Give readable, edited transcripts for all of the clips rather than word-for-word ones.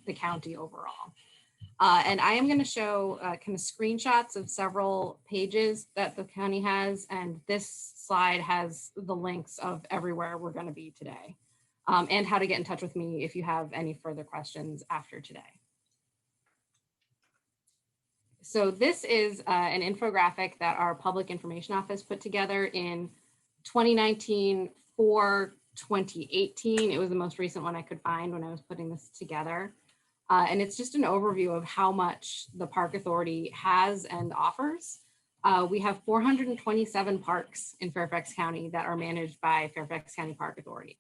the county overall. And I am going to show kind of screenshots of several pages that the county has, and this slide has the links of everywhere we're going to be today, and how to get in touch with me if you have any further questions after today. So this is an infographic that our Public Information Office put together in 2019 for 2018. It was the most recent one I could find when I was putting this together. And it's just an overview of how much the Park Authority has and offers. We have 427 parks in Fairfax County that are managed by Fairfax County Park Authority.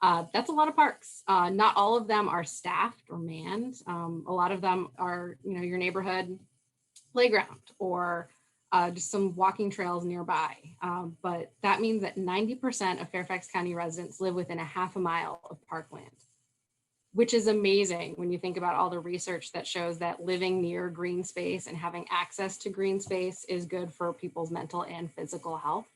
That's a lot of parks. Not all of them are staffed or manned. A lot of them are, your neighborhood playground or just some walking trails nearby. But that means that 90% of Fairfax County residents live within a half a mile of parkland, which is amazing when you think about all the research that shows that living near green space and having access to green space is good for people's mental and physical health.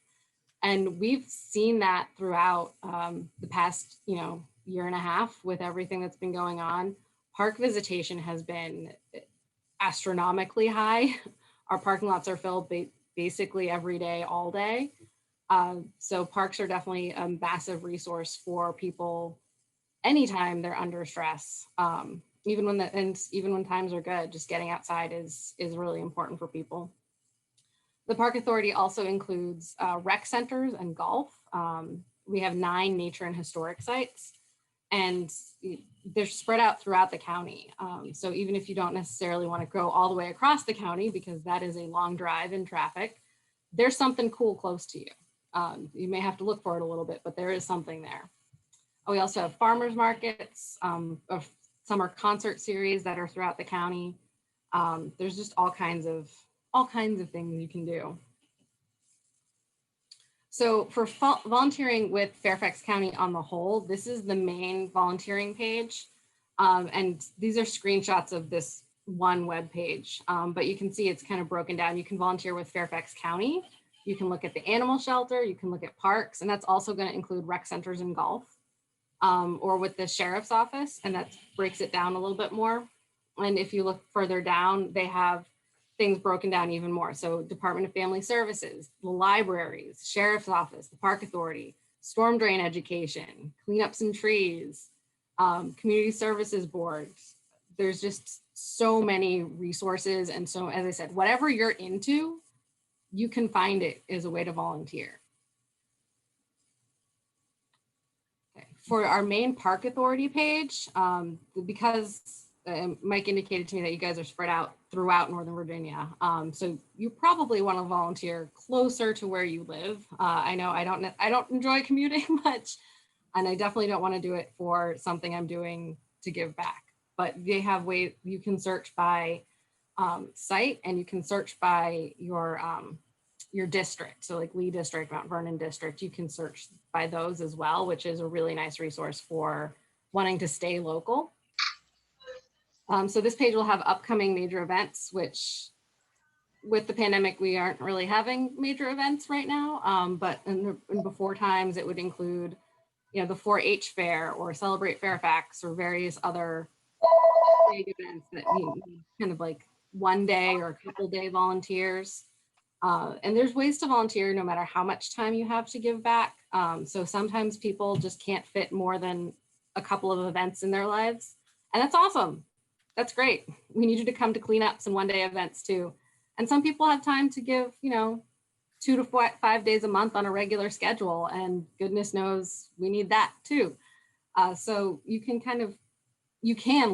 And we've seen that throughout the past, year and a half with everything that's been going on. Park visitation has been astronomically high. Our parking lots are filled basically every day, all day. So parks are definitely a massive resource for people anytime they're under stress. Even when times are good, just getting outside is really important for people. The Park Authority also includes rec centers and golf. We have 9 nature and historic sites, and they're spread out throughout the county. So even if you don't necessarily want to go all the way across the county, because that is a long drive in traffic, there's something cool close to you. You may have to look for it a little bit, but there is something there. We also have farmers markets, summer concert series that are throughout the county. There's just all kinds of things you can do. So for volunteering with Fairfax County on the whole, this is the main volunteering page. And these are screenshots of this one web page, but you can see it's kind of broken down. You can volunteer with Fairfax County. You can look at the animal shelter. You can look at parks, and that's also going to include rec centers and golf, or with the sheriff's office, and that breaks it down a little bit more. And if you look further down, they have things broken down even more. So Department of Family Services, the libraries, Sheriff's Office, the Park Authority, storm drain education, cleanups and trees, Community Services Board. There's just so many resources. And so, as I said, whatever you're into, you can find it as a way to volunteer. Okay. For our main Park Authority page, because Mike indicated to me that you guys are spread out throughout Northern Virginia. So you probably want to volunteer closer to where you live. I know I don't enjoy commuting much, and I definitely don't want to do it for something I'm doing to give back. But they have ways you can search by site, and you can search by your district. So like Lee District, Mount Vernon District, you can search by those as well, which is a really nice resource for wanting to stay local. So this page will have upcoming major events, which with the pandemic, we aren't really having major events right now. But in before times, it would include, the 4-H fair or Celebrate Fairfax or various other big events that need kind of like one day or a couple day volunteers. And there's ways to volunteer no matter how much time you have to give back. So sometimes people just can't fit more than a couple of events in their lives. And that's awesome. That's great. We need you to come to cleanups and one-day events too. And some people have time to give, 2 to 5 days a month on a regular schedule. And goodness knows we need that too. So you can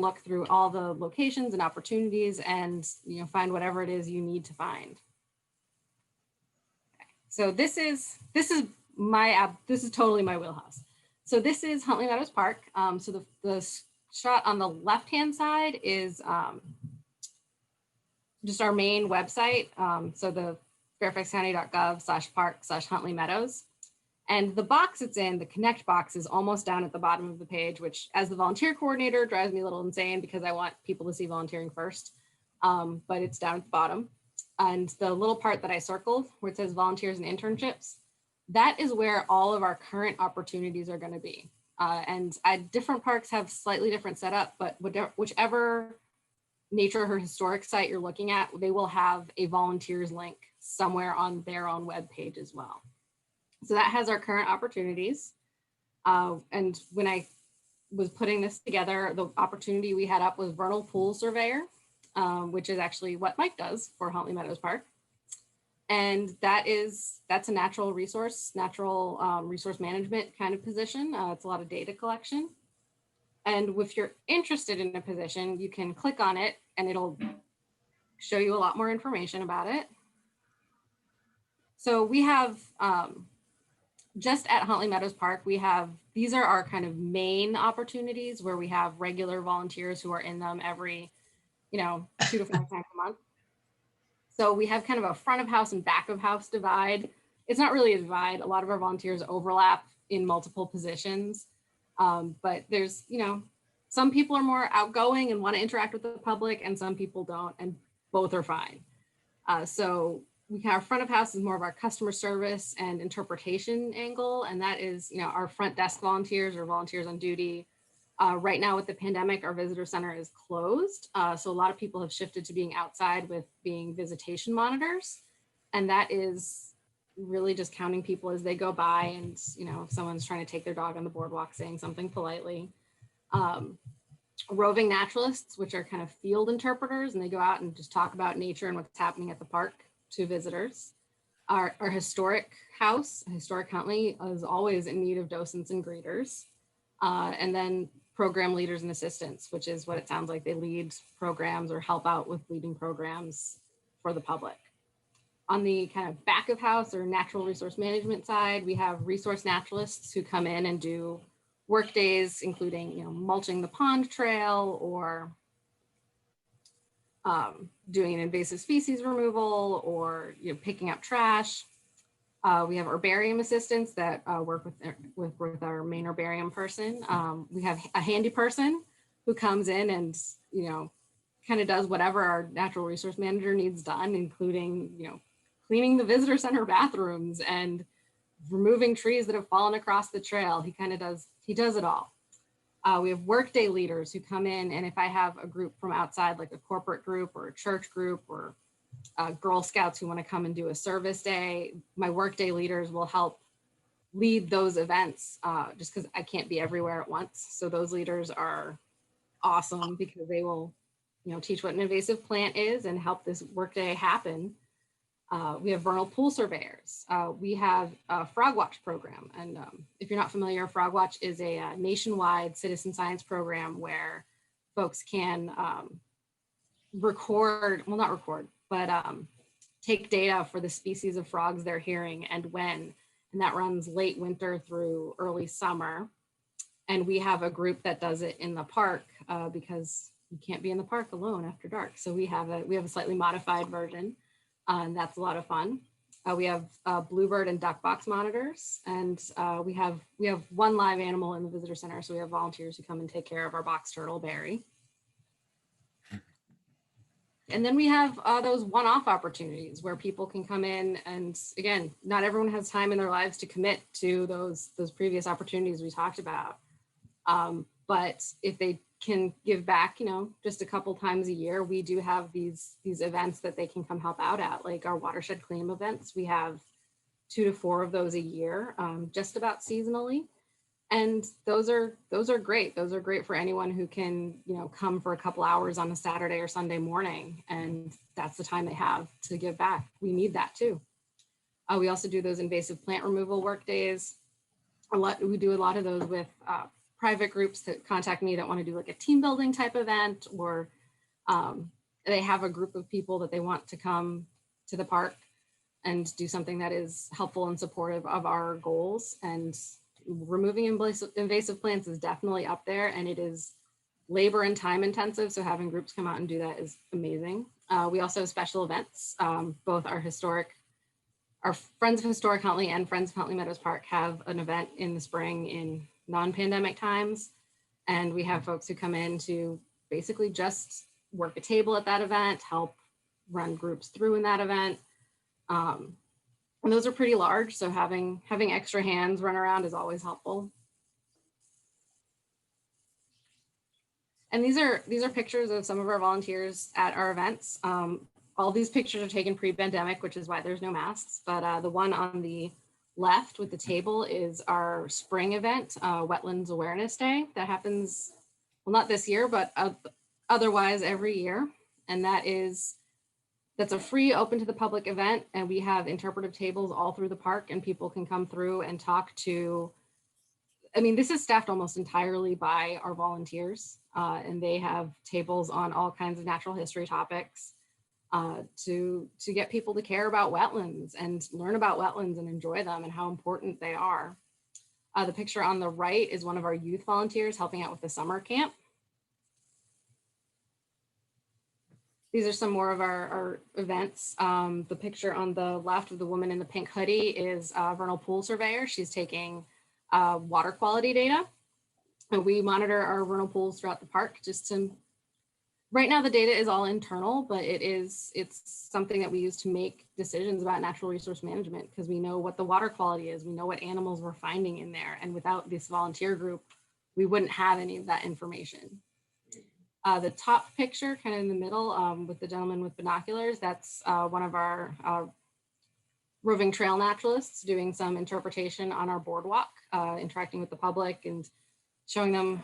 look through all the locations and opportunities and find whatever it is you need to find. Okay. So this is totally my wheelhouse. So this is Huntley Meadows Park. So the shot on the left-hand side is just our main website. So the fairfaxcounty.gov/park/Huntley Meadows. And the box it's in, the connect box, is almost down at the bottom of the page, which as the volunteer coordinator drives me a little insane because I want people to see volunteering first, but it's down at the bottom. And the little part that I circled where it says volunteers and internships, that is where all of our current opportunities are going to be. And different parks have slightly different setup, but whichever nature or historic site you're looking at, they will have a volunteers link somewhere on their own web page as well. So that has our current opportunities. And when I was putting this together, the opportunity we had up was Vernal Pool Surveyor, which is actually what Mike does for Huntley Meadows Park. And that's a natural resource management kind of position. It's a lot of data collection. And if you're interested in a position, you can click on it and it'll show you a lot more information about it. So we have, just at Huntley Meadows Park, these are our kind of main opportunities where we have regular volunteers who are in them every, 2 to 4 times a month. So we have kind of a front of house and back of house divide. It's not really a divide. A lot of our volunteers overlap in multiple positions. But there's, some people are more outgoing and want to interact with the public and some people don't, and both are fine. So our front of house is more of our customer service and interpretation angle. And that is, our front desk volunteers or volunteers on duty. Right now with the pandemic, our visitor center is closed. So a lot of people have shifted to being outside with being visitation monitors. And that is really just counting people as they go by and, if someone's trying to take their dog on the boardwalk, saying something politely. Roving naturalists, which are kind of field interpreters, and they go out and just talk about nature and what's happening at the park to visitors. Our historic house, Historic Huntley, is always in need of docents and greeters. And then program leaders and assistants, which is what it sounds like. They lead programs or help out with leading programs for the public. On the kind of back of house or natural resource management side, we have resource naturalists who come in and do work days, including mulching the pond trail or doing an invasive species removal or picking up trash. We have herbarium assistants that work with our main herbarium person. We have a handy person who comes in and kind of does whatever our natural resource manager needs done, including cleaning the visitor center bathrooms and removing trees that have fallen across the trail. He does it all. We have Workday Leaders who come in, and if I have a group from outside, like a corporate group or a church group or Girl Scouts who want to come and do a service day, my Workday Leaders will help lead those events just because I can't be everywhere at once. So those leaders are awesome because they will, teach what an invasive plant is and help this workday happen. We have Vernal Pool Surveyors. We have a Frog Watch program. And if you're not familiar, Frog Watch is a nationwide citizen science program where folks can take data for the species of frogs they're hearing and when. And that runs late winter through early summer. And we have a group that does it in the park because you can't be in the park alone after dark. So we have a slightly modified version. And that's a lot of fun. We have bluebird and duck box monitors, and we have one live animal in the visitor center. So we have volunteers who come and take care of our box turtle, Barry. And then we have those one-off opportunities where people can come in, and again, not everyone has time in their lives to commit to those previous opportunities we talked about. But if they can give back, just a couple times a year, we do have these events that they can come help out at, like our watershed cleanup events. We have 2 to 4 of those a year, just about seasonally. And those are great. Those are great for anyone who can, come for a couple hours on a Saturday or Sunday morning. And that's the time they have to give back. We need that too. We also do those invasive plant removal work days. We do a lot of those with private groups that contact me that want to do like a team building type event, or they have a group of people that they want to come to the park and do something that is helpful and supportive of our goals. And removing invasive plants is definitely up there, and it is labor and time intensive. So having groups come out and do that is amazing. We also have special events. Both our Friends of Historic Huntley and Friends of Huntley Meadows Park have an event in the spring in non-pandemic times. And we have folks who come in to basically just work a table at that event, help run groups through in that event. And those are pretty large. So having extra hands run around is always helpful. And these are pictures of some of our volunteers at our events. All these pictures are taken pre-pandemic, which is why there's no masks. But the one on the left with the table is our spring event, Wetlands Awareness Day, that happens, well, not this year, but otherwise every year. And that's a free, open to the public event. And we have interpretive tables all through the park, and people can come through and talk to, I mean, this is staffed almost entirely by our volunteers, and they have tables on all kinds of natural history topics to get people to care about wetlands and learn about wetlands and enjoy them and how important they are. The picture on the right is one of our youth volunteers helping out with the summer camp. These are some more of our events. The picture on the left of the woman in the pink hoodie is Vernal pool surveyor. She's taking water quality data. And we monitor our vernal pools throughout the park right now the data is all internal, but it's something that we use to make decisions about natural resource management, because we know what the water quality is, we know what animals we're finding in there. And without this volunteer group, we wouldn't have any of that information. The top picture, kind of in the middle, with the gentleman with binoculars, that's one of our roving trail naturalists doing some interpretation on our boardwalk, interacting with the public and showing them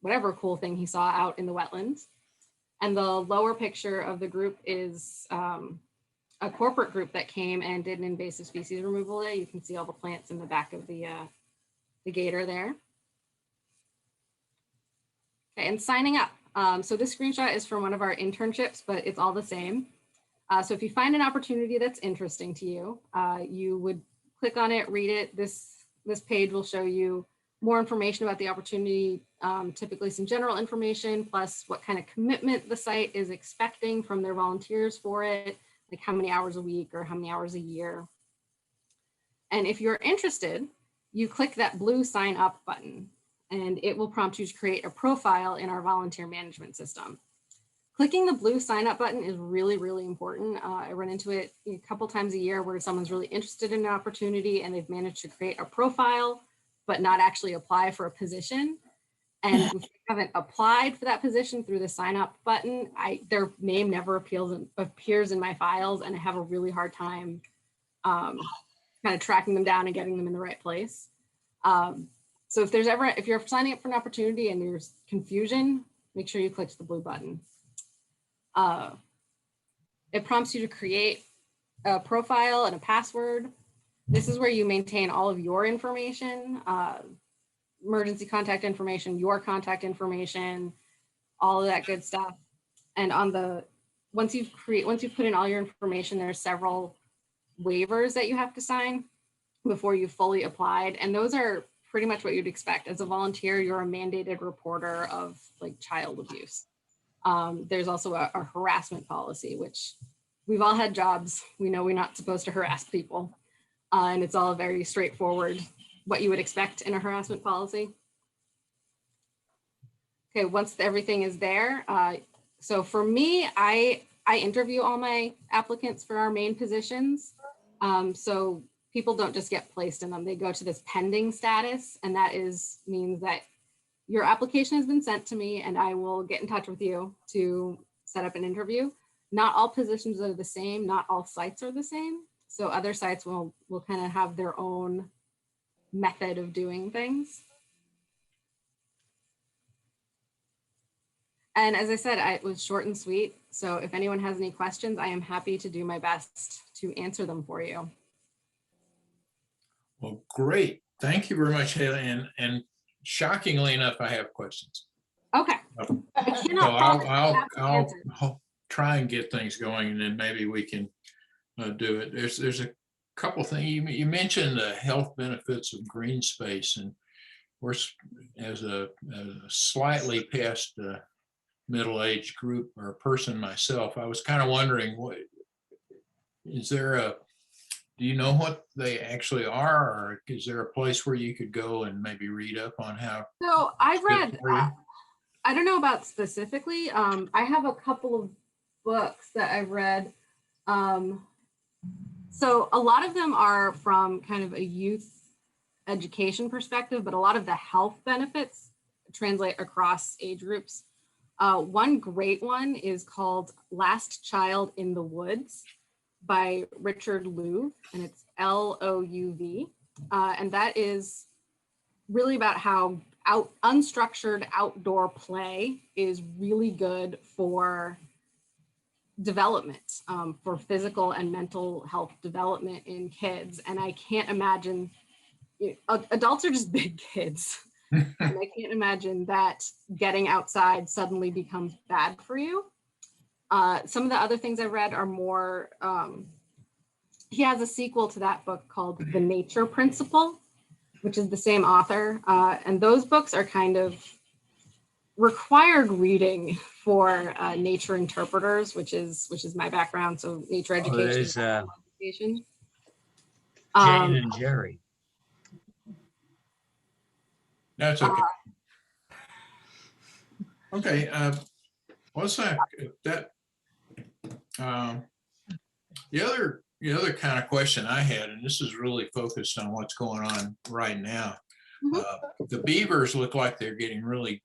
whatever cool thing he saw out in the wetlands. And the lower picture of the group is a corporate group that came and did an invasive species removal day. You can see all the plants in the back of the gator there. Okay, and signing up. So this screenshot is from one of our internships, but it's all the same. So if you find an opportunity that's interesting to you, you would click on it, read it. This page will show you more information about the opportunity, typically some general information, plus what kind of commitment the site is expecting from their volunteers for it, like how many hours a week or how many hours a year. And if you're interested, you click that blue sign up button, and it will prompt you to create a profile in our volunteer management system. Clicking the blue sign up button is really, really important. I run into it a couple times a year where someone's really interested in an opportunity and they've managed to create a profile, but not actually apply for a position. And if you haven't applied for that position through the sign up button, their name never appears in my files, and I have a really hard time kind of tracking them down and getting them in the right place. So if you're signing up for an opportunity and there's confusion, make sure you click the blue button. It prompts you to create a profile and a password. This is where you maintain all of your information, emergency contact information, your contact information, all of that good stuff. And once you've put in all your information, there's several waivers that you have to sign before you fully applied. And those are pretty much what you'd expect. As a volunteer, you're a mandated reporter of like child abuse. There's also a harassment policy, which we've all had jobs. We know we're not supposed to harass people. And it's all very straightforward, what you would expect in a harassment policy. Okay, once everything is there. So for me, I interview all my applicants for our main positions. So people don't just get placed in them. They go to this pending status, and that means that your application has been sent to me and I will get in touch with you to set up an interview. Not all positions are the same. Not all sites are the same. So other sites will kind of have their own method of doing things. And as I said, it was short and sweet. So if anyone has any questions, I am happy to do my best to answer them for you. Well, great. Thank you very much, Haley. And shockingly enough, I have questions. Okay. So I'll try and get things going, and then maybe we can do it. There's a couple things. You mentioned the health benefits of green space, and we're as a slightly past middle-aged group or person myself, I was kind of wondering, do you know what they actually are, or is there a place where you could go and maybe read up on how? So I've read, I don't know about specifically. I have a couple of books that I've read. So a lot of them are from kind of a youth education perspective, but a lot of the health benefits translate across age groups. One great one is called Last Child in the Woods by Richard Louv, and it's Louv. And that is really about how unstructured outdoor play is really good for development, for physical and mental health development in kids. And I can't imagine, adults are just big kids. And I can't imagine that getting outside suddenly becomes bad for you. Some of the other things I've read are more, he has a sequel to that book called The Nature Principle, which is the same author. And those books are kind of required reading for nature interpreters, which is my background. So nature education. Education. Jane and Jerry. That's okay. Okay. What's that? The other kind of question I had, and this is really focused on what's going on right now. The beavers look like they're getting really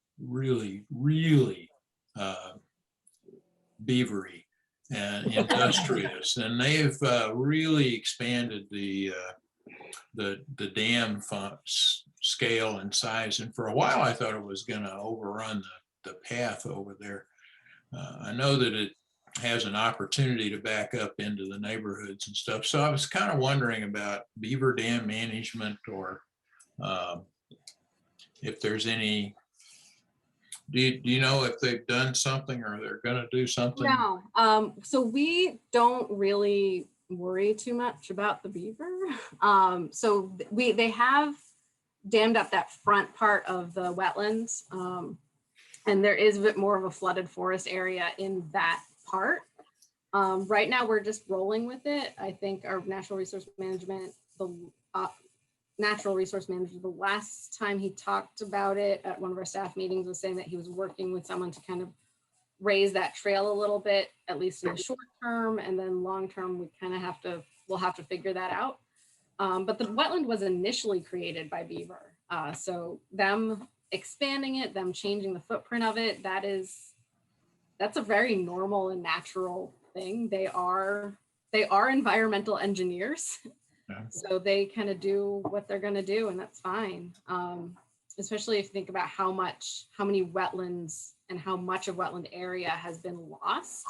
beavery and industrious, and they've really expanded the dam scale and size. And for a while, I thought it was going to overrun the path over there. I know that it has an opportunity to back up into the neighborhoods and stuff. So I was kind of wondering about beaver dam management, or if there's any. Do you know if they've done something or they're going to do something? No. So we don't really worry too much about the beaver. So they have dammed up that front part of the wetlands, and there is a bit more of a flooded forest area in that part. Right now, we're just rolling with it. I think our natural resource management, the last time he talked about it at one of our staff meetings, was saying that he was working with someone to kind of raise that trail a little bit, at least in the short term, and then long term, we'll have to figure that out. But the wetland was initially created by beaver. So them expanding it, them changing the footprint of it, that's a very normal and natural thing. They are environmental engineers. Yeah. So they kind of do what they're going to do, and that's fine. Especially if you think about how many wetlands and how much of wetland area has been lost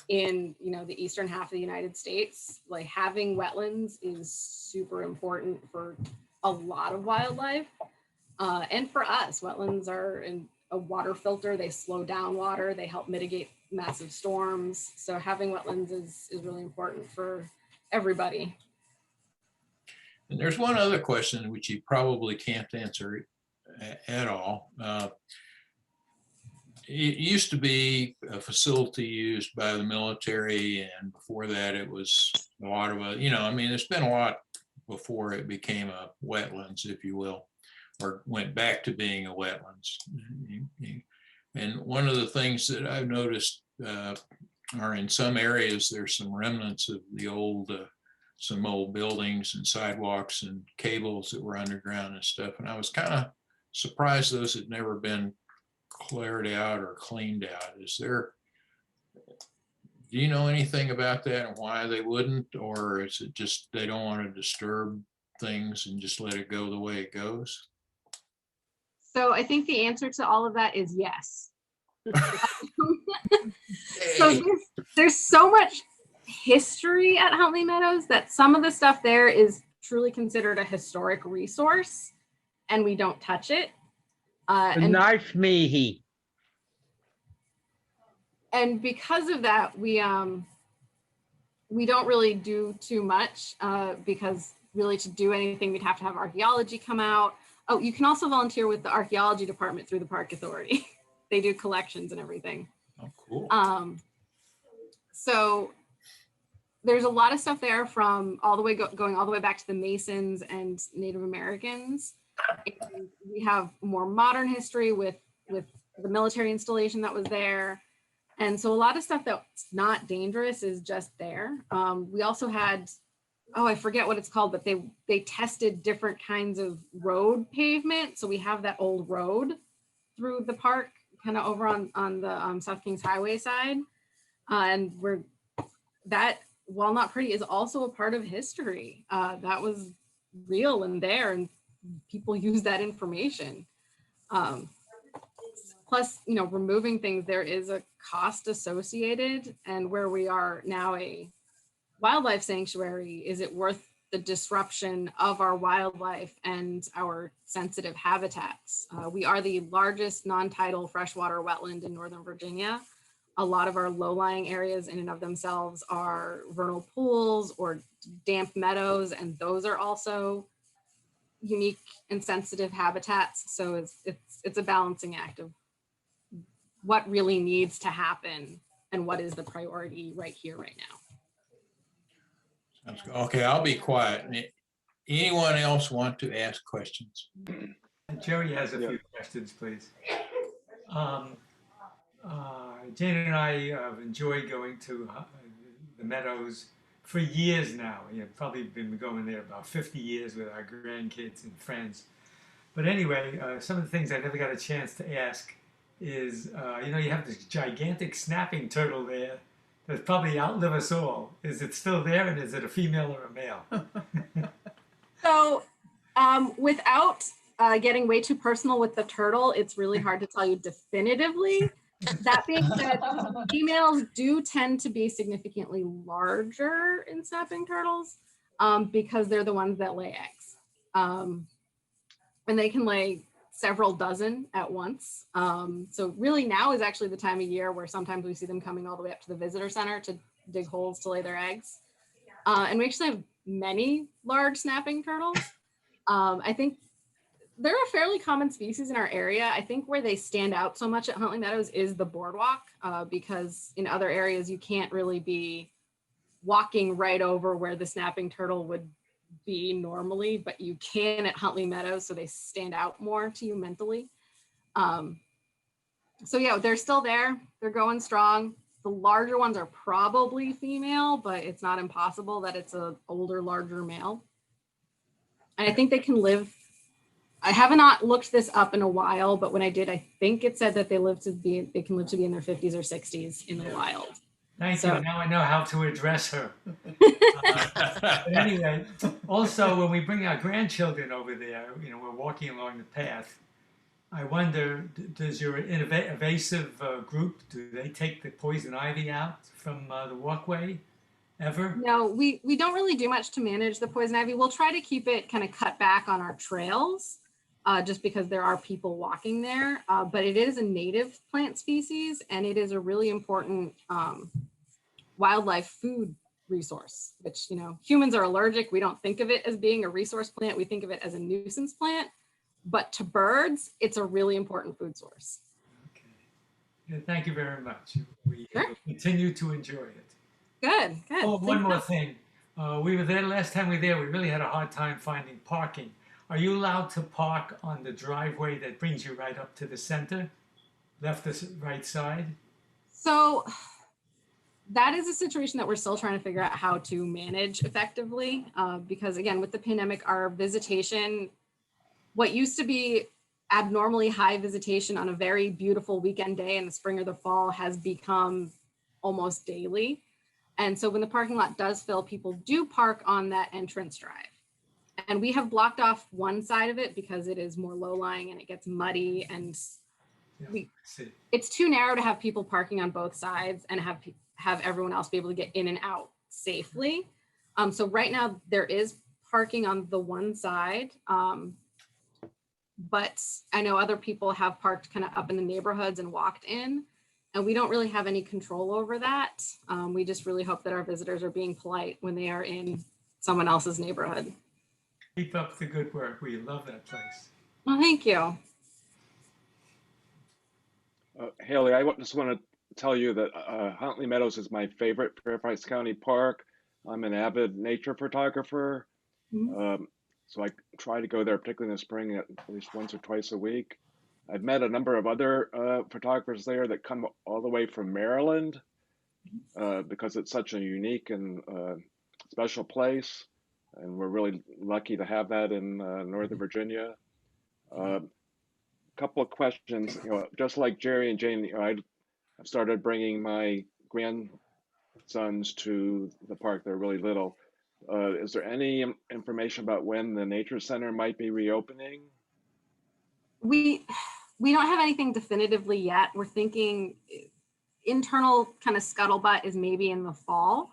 in the eastern half of the United States. Like, having wetlands is super important for a lot of wildlife, and for us. Wetlands are a water filter. They slow down water. They help mitigate massive storms. So having wetlands is really important for everybody. And there's one other question which you probably can't answer at all. It used to be a facility used by the military, and before that it was a lot of there's been a lot before it became a wetlands, if you will, or went back to being a wetlands. And one of the things that I've noticed are, in some areas, there's some remnants of the some old buildings and sidewalks and cables that were underground and stuff. And I was kind of surprised those had never been cleared out or cleaned out. Do you know anything about that and why they wouldn't? Or is it just they don't want to disturb things and just let it go the way it goes? So I think the answer to all of that is yes. So there's so much history at Huntley Meadows that some of the stuff there is truly considered a historic resource, and we don't touch it. Nice me. And because of that, we don't really do too much, because really to do anything, we'd have to have archaeology come out. Oh, you can also volunteer with the archaeology department through the Park Authority. They do collections and everything. Oh, cool. So there's a lot of stuff there from all the way going all the way back to the Masons and Native Americans. And we have more modern history with the military installation that was there. And so a lot of stuff that's not dangerous is just there. We also had, I forget what it's called, but they tested different kinds of road pavement. So we have that old road through the park kind of over on the South Kings Highway side. And while not pretty, is also a part of history. That was real and there, and people use that information. Plus, removing things, there is a cost associated, and where we are now a wildlife sanctuary, is it worth the disruption of our wildlife and our sensitive habitats? We are the largest non-tidal freshwater wetland in Northern Virginia. A lot of our low-lying areas in and of themselves are vernal pools or damp meadows, and those are also unique and sensitive habitats. So it's a balancing act of what really needs to happen and what is the priority right here, right now. Sounds good. Okay, I'll be quiet. Anyone else want to ask questions? Jerry has a few questions, please. Jane and I have enjoyed going to the Meadows for years now. Probably been going there about 50 years with our grandkids and friends. But anyway, some of the things I never got a chance to ask is, you have this gigantic snapping turtle there that's probably outlive us all. Is it still there, and is it a female or a male? So without getting way too personal with the turtle, it's really hard to tell you definitively. That being said, females do tend to be significantly larger in snapping turtles because they're the ones that lay eggs. And they can lay several dozen at once. So really now is actually the time of year where sometimes we see them coming all the way up to the visitor center to dig holes to lay their eggs. And we actually have many large snapping turtles. I think they're a fairly common species in our area. I think where they stand out so much at Huntley Meadows is the boardwalk, because in other areas you can't really be walking right over where the snapping turtle would be normally, but you can at Huntley Meadows, so they stand out more to you mentally. So yeah, they're still there. They're going strong. The larger ones are probably female, but it's not impossible that it's an older, larger male. And I think they can live, I have not looked this up in a while, but when I did, I think it said that they can live to be in their 50s or 60s in the wild. Thank you. Now I know how to address her. But anyway, also when we bring our grandchildren over there, we're walking along the path. I wonder, does your invasive group, do they take the poison ivy out from the walkway ever? No, we don't really do much to manage the poison ivy. We'll try to keep it kind of cut back on our trails, just because there are people walking there. But it is a native plant species, and it is a really important wildlife food resource, which, humans are allergic. We don't think of it as being a resource plant. We think of it as a nuisance plant. But to birds, it's a really important food source. Okay. Yeah, thank you very much. We Sure. will continue to enjoy it. Good. Oh, one more thing. We were there last time we were there. We really had a hard time finding parking. Are you allowed to park on the driveway that brings you right up to the center, left or right side? So that is a situation that we're still trying to figure out how to manage effectively, because again, with the pandemic, our visitation, what used to be abnormally high visitation on a very beautiful weekend day in the spring or the fall has become almost daily. And so when the parking lot does fill, people do park on that entrance drive. And we have blocked off one side of it because it is more low-lying and it gets muddy, and it's too narrow to have people parking on both sides and have everyone else be able to get in and out safely. So right now there is parking on the one side, but I know other people have parked kind of up in the neighborhoods and walked in, and we don't really have any control over that. We just really hope that our visitors are being polite when they are in someone else's neighborhood. Keep up the good work. We love that place. Well, thank you. Haley, I just want to tell you that Huntley Meadows is my favorite Fairfax County park. I'm an avid nature photographer. Mm-hmm. So I try to go there, particularly in the spring, at least once or twice a week. I've met a number of other photographers there that come all the way from Maryland because it's such a unique and special place. And we're really lucky to have that in Northern Virginia. couple of questions. Just like Jerry and Jane, I've started bringing my grandsons to the park. They're really little. Is there any information about when the nature center might be reopening? We don't have anything definitively yet. We're thinking internal kind of scuttlebutt is maybe in the fall.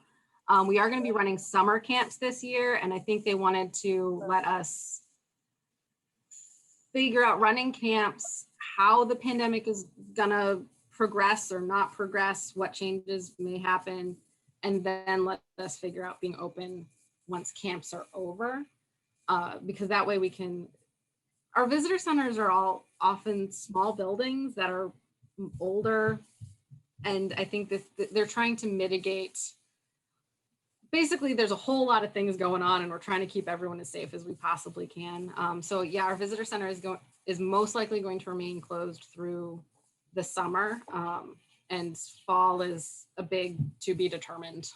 We are going to be running summer camps this year, and I think they wanted to let us figure out running camps, how the pandemic is going to progress or not progress, what changes may happen, and then let us figure out being open once camps are over, because that way we can, our visitor centers are all often small buildings that are older, and I think that they're trying to mitigate, basically there's a whole lot of things going on and we're trying to keep everyone as safe as we possibly can. So yeah, our visitor center is most likely going to remain closed through the summer, and fall is a big to be determined.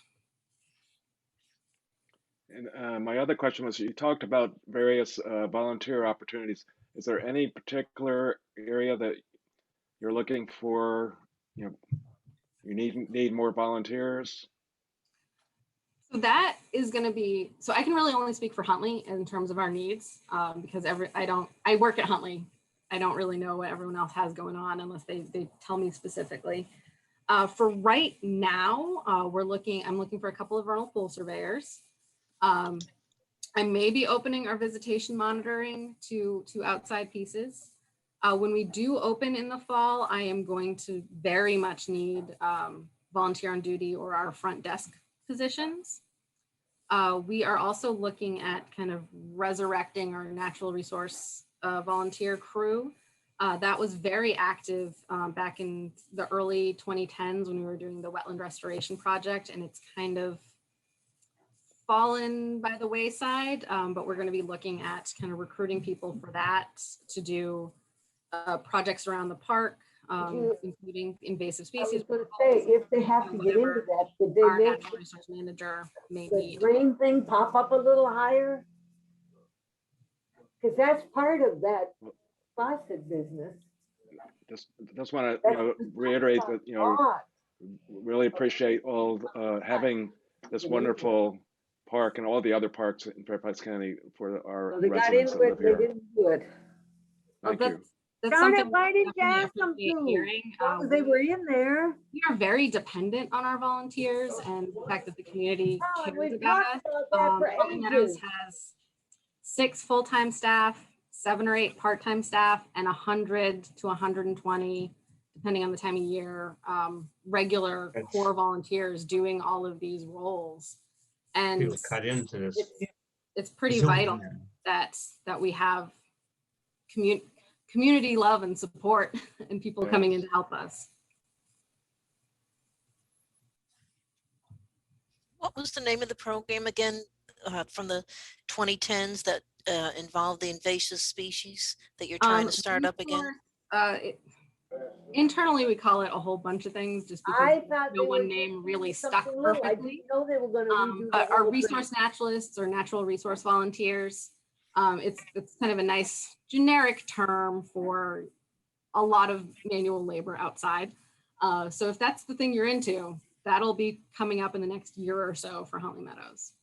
And my other question was, you talked about various volunteer opportunities. Is there any particular area that you're looking for, you need more volunteers? So that is going to be, so I can really only speak for Huntley in terms of our needs, because I work at Huntley. I don't really know what everyone else has going on unless they tell me specifically. For right now, I'm looking for a couple of vernal pool surveyors. I may be opening our visitation monitoring to outside pieces. When we do open in the fall, I am going to very much need volunteer on duty or our front desk positions. We are also looking at kind of resurrecting our natural resource volunteer crew. That was very active back in the early 2010s when we were doing the wetland restoration project, and it's kind of fallen by the wayside, but we're going to be looking at kind of recruiting people for that to do projects around the park, including invasive species. I was going to say, if they have to get into that, could they Our make natural resource manager may the need. drain thing pop up a little higher? Because that's part of that faucet business. Just want to reiterate that really appreciate all having this wonderful park and all the other parks in Fairfax County for our Well, they got residents into that it, live they here. didn't do it. Thank you. That's Darn it, something why didn't you definitely ask them appreciate to? hearing. Well, they were in there. We are very dependent on our volunteers and the fact that the community Oh, and cares we've about talked us. about that for Huntley Meadows ages. has 6 full-time staff, 7 or 8 part-time staff, and 100 to 120, depending on the time of year, regular core volunteers doing all of these roles. And People cut into this. it's pretty Zoom vital in. that we have community love and support and people coming in to help us. What was the name of the program again from the 2010s that involved the invasive species that you're trying to start up again? Internally, we call it a whole bunch of things just because no one name really stuck perfectly. I didn't know they were going to redo But the our whole resource thing. naturalists or natural resource volunteers, it's kind of a nice generic term for a lot of manual labor outside. So if that's the thing you're into, that'll be coming up in the next year or so for Huntley Meadows.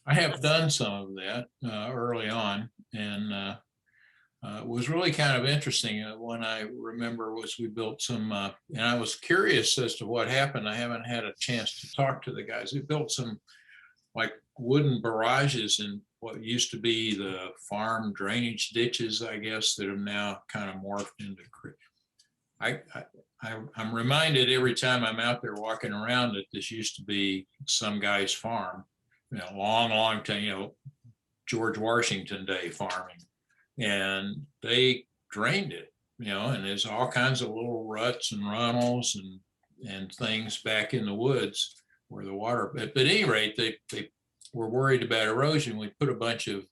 I have done some of that early on, and it was really kind of interesting. One I remember was we built some, and I was curious as to what happened. I haven't had a chance to talk to the guys. We built some like wooden barrages in what used to be the farm drainage ditches, I guess, that have now kind of morphed into creek. I'm reminded every time I'm out there walking around that this used to be some guy's farm, long time, George Washington Day farming, and they drained it, and there's all kinds of little ruts and runnels and things back in the woods where the water, but at any rate, they were worried about erosion. We put a bunch of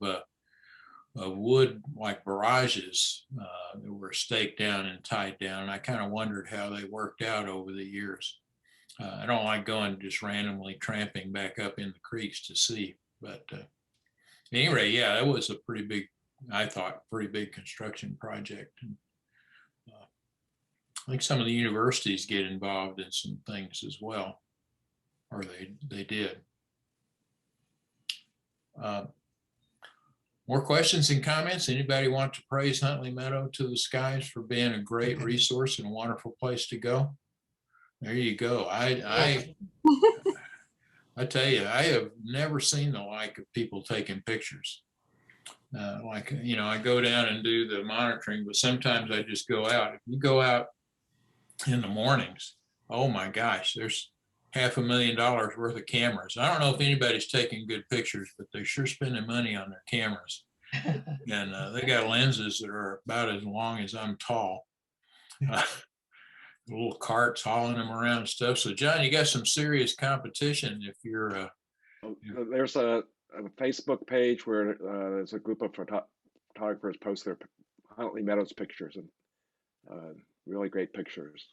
wood like barrages that were staked down and tied down. And I kind of wondered how they worked out over the years. I don't like going just randomly tramping back up in the creeks to see, but Anyway, yeah, that was a pretty big, I thought, pretty big construction project. And, I think some of the universities get involved in some things as well, or they did. More questions and comments? Anybody want to praise Huntley Meadow to the skies for being a great resource and a wonderful place to go? There you go. I tell you, I have never seen the like of people taking pictures. Like, you know, I go down and do the monitoring, but sometimes I just go out. If you go out in the mornings, oh my gosh, there's $500,000 worth of cameras. I don't know if anybody's taking good pictures, but they're sure spending money on their cameras. And they got lenses that are about as long as I'm tall. Little carts hauling them around and stuff. So John, you got some serious competition if you're There's a Facebook page where there's a group of photographers post their Huntley Meadows pictures, and really great pictures.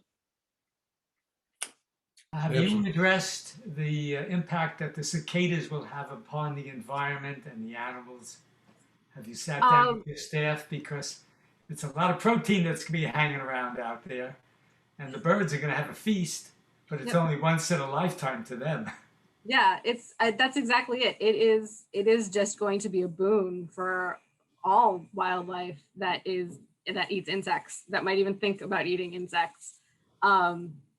Have you addressed the impact that the cicadas will have upon the environment and the animals? Have you sat down with your staff? Because it's a lot of protein that's going to be hanging around out there. And the birds are going to have a feast, but it's only once in a lifetime to them. Yeah, that's exactly it. It is just going to be a boon for all wildlife that eats insects, that might even think about eating insects.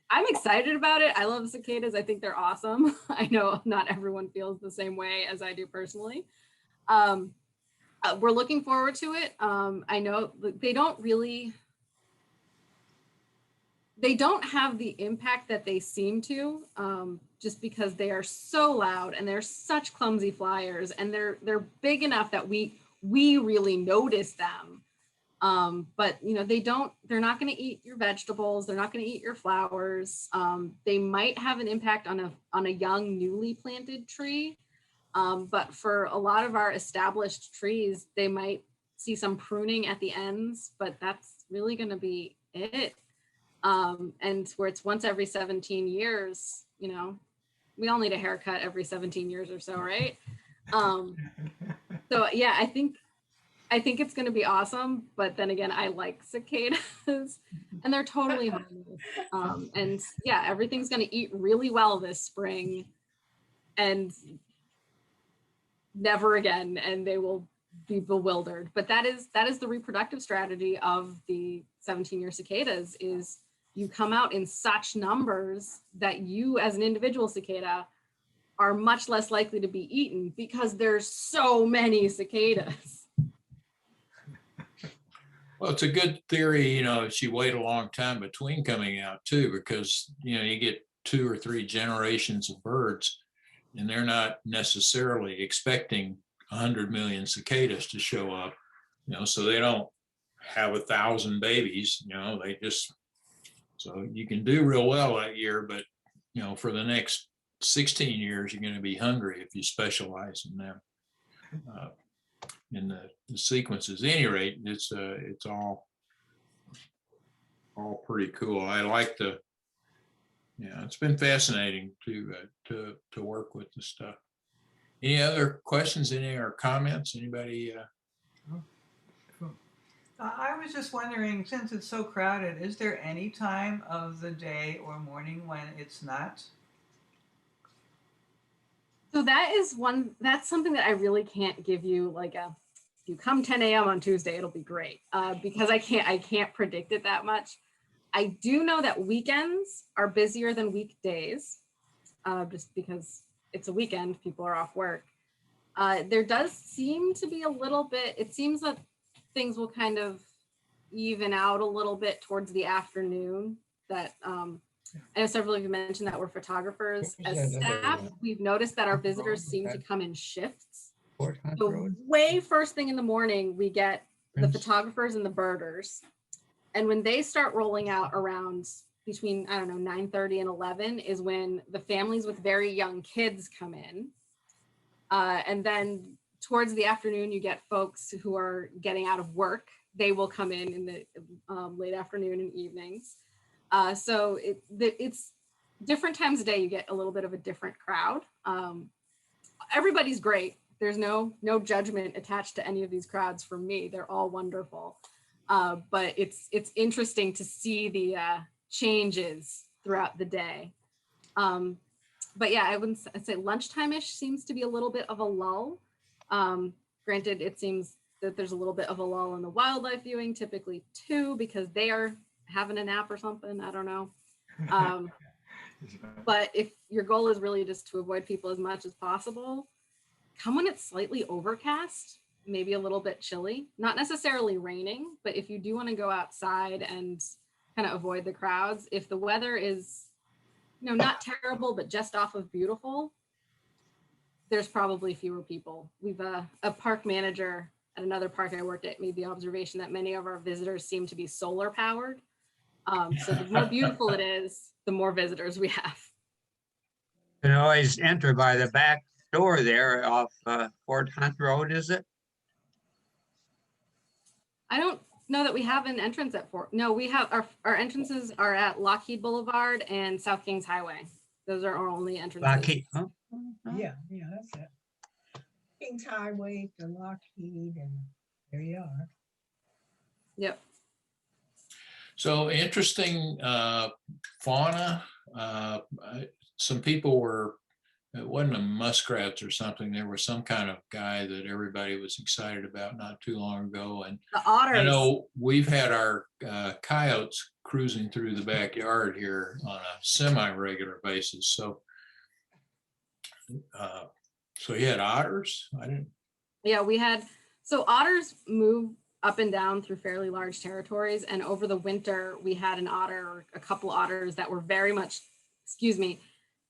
I'm excited about it. I love cicadas. I think they're awesome. I know not everyone feels the same way as I do personally. We're looking forward to it. I know they don't have the impact that they seem to, just because they are so loud and they're such clumsy flyers, and they're big enough that we really notice them. But you know, they're not going to eat your vegetables. They're not going to eat your flowers. They might have an impact on a young, newly planted tree. But for a lot of our established trees, they might see some pruning at the ends, but that's really going to be it. And where it's once every 17 years, you know, we all need a haircut every 17 years or so, right? So yeah, I think it's going to be awesome, but then again, I like cicadas and they're totally harmless. And yeah, everything's going to eat really well this spring and never again, and they will be bewildered. But that is the reproductive strategy of the 17-year cicadas, is you come out in such numbers that you as an individual cicada are much less likely to be eaten because there's so many cicadas. Well, it's a good theory, you know, if you wait a long time between coming out too, because, you know, you get 2 or 3 generations of birds and they're not necessarily expecting 100 million cicadas to show up, you know, so they don't have 1,000 babies, you know, so you can do real well that year, but, you know, for the next 16 years, you're going to be hungry if you specialize in them. In the sequences. At any rate, it's all pretty cool. I like it's been fascinating to work with the stuff. Any other questions, or comments? Anybody? I was just wondering, since it's so crowded, is there any time of the day or morning when it's not? So that's something that I really can't give you like if you come 10 a.m. on Tuesday, it'll be great, because I can't predict it that much. I do know that weekends are busier than weekdays, just because it's a weekend, people are off work. There does seem to be a little bit, it seems that things will kind of even out a little bit towards the afternoon. That I know several of you mentioned that we're photographers. As staff, we've noticed that our visitors seem to come in shifts. So way first thing in the morning, we get the photographers and the birders. And when they start rolling out around between, I don't know, 9:30 and 11 is when the families with very young kids come in. And then towards the afternoon, you get folks who are getting out of work. They will come in the late afternoon and evenings. So it's different times of day, you get a little bit of a different crowd. Everybody's great, there's no judgment attached to any of these crowds from me. They're all wonderful. But it's interesting to see the changes throughout the day. But yeah, I'd say lunchtime-ish seems to be a little bit of a lull. Granted, it seems that there's a little bit of a lull in the wildlife viewing, typically too, because they are having a nap or something. I don't know. But if your goal is really just to avoid people as much as possible, come when it's slightly overcast, maybe a little bit chilly, not necessarily raining, but if you do want to go outside and kind of avoid the crowds, if the weather is, not terrible, but just off of beautiful, there's probably fewer people. We've a park manager at another park I worked at made the observation that many of our visitors seem to be solar powered. So the more beautiful it is, the more visitors we have. You can always enter by the back door there off Fort Hunt Road, is it? I don't know that we have an entrance at Fort. No, we have our entrances are at Lockheed Boulevard and South Kings Highway. Those are our only entrances. Lockheed, huh? Yeah, that's it. Kings Highway to Lockheed, and there you are. Yep. So interesting fauna. Some people were, it wasn't a muskrats or something. There was some kind of guy that everybody was excited about not too long ago. And the otters. I know we've had our coyotes cruising through the backyard here on a semi-regular basis. So, so you had otters? I didn't. Yeah, we had, so otters move up and down through fairly large territories. And over the winter, we had an otter or a couple otters that were very much,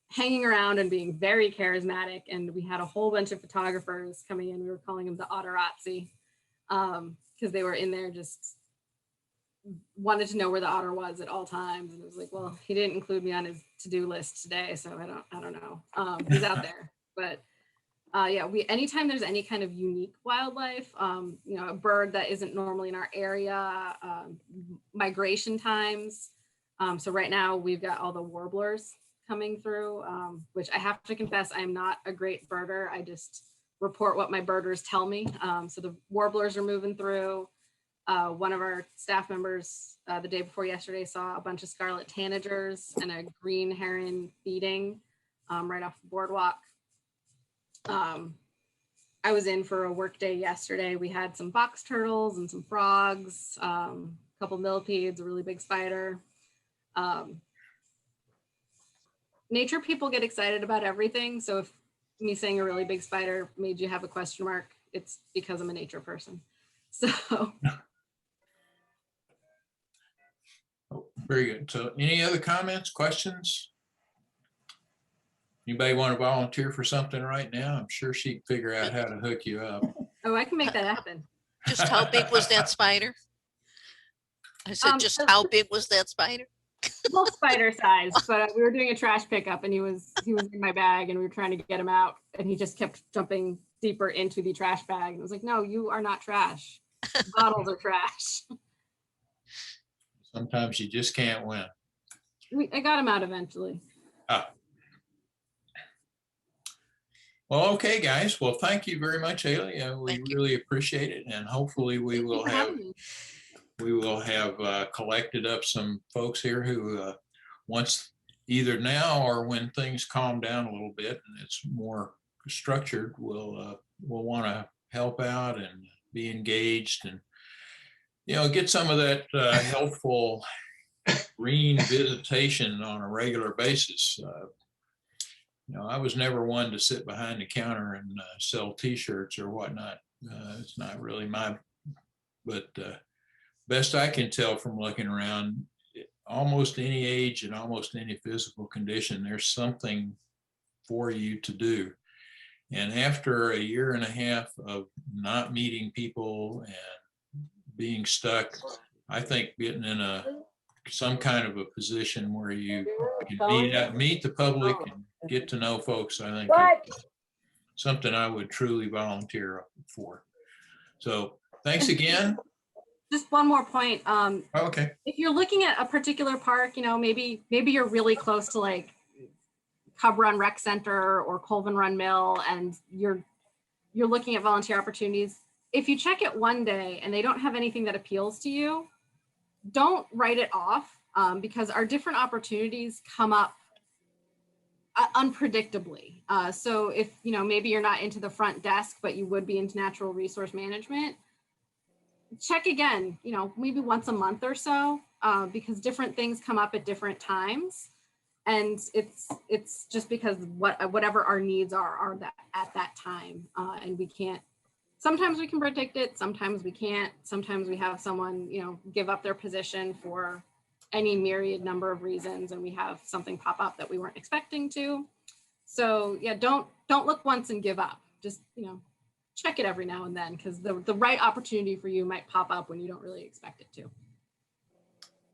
hanging around and being very charismatic. And we had a whole bunch of photographers coming in. We were calling them the Otterazzi because they were in there just wanted to know where the otter was at all times. And it was like, well, he didn't include me on his to-do list today. So I don't know. He's out there, but yeah, anytime there's any kind of unique wildlife, a bird that isn't normally in our area, migration times. So right now we've got all the warblers coming through, which I have to confess, I'm not a great birder. I just report what my birders tell me. So the warblers are moving through. One of our staff members the day before yesterday saw a bunch of scarlet tanagers and a green heron feeding right off the boardwalk. I was in for a work day yesterday. We had some box turtles and some frogs, a couple millipedes, a really big spider. Nature people get excited about everything. So if me saying a really big spider made you have a question mark, it's because I'm a nature person. So. Oh, very good. So any other comments, questions? Anybody want to volunteer for something right now? I'm sure she'd figure out how to hook you up. Oh, I can make that happen. Just how big was that spider? I said, just how big was that spider? Well, spider size, but we were doing a trash pickup and he was in my bag and we were trying to get him out and he just kept jumping deeper into the trash bag. And I was like, no, you are not trash. Bottles are trash. Sometimes you just can't win. I got him out eventually. Well, okay, guys. Well, thank you very much, Haley. We really appreciate it. And hopefully we will have collected up some folks here who once either now or when things calm down a little bit and it's more structured, will want to help out and be engaged and, get some of that helpful green visitation on a regular basis. I was never one to sit behind the counter and sell T-shirts or whatnot. It's not really but best I can tell from looking around, almost any age and almost any physical condition, there's something for you to do. And after a year and a half of not meeting people and being stuck, I think getting in some kind of a position where you can meet the public and get to know folks, I think is something I would truly volunteer for. So thanks again. Just one more point. Okay. If you're looking at a particular park, maybe you're really close to like Cub Run Rec Center or Colvin Run Mill, and you're you're looking at volunteer opportunities. If you check it one day and they don't have anything that appeals to you, don't write it off, because our different opportunities come up unpredictably. So if, maybe you're not into the front desk, but you would be into natural resource management, check again, maybe once a month or so, because different things come up at different times. And it's just because whatever our needs are that at that time. And sometimes we can predict it, sometimes we can't. Sometimes we have someone, give up their position for any myriad number of reasons, and we have something pop up that we weren't expecting to. So yeah, don't look once and give up. Just, check it every now and then, because the right opportunity for you might pop up when you don't really expect it to.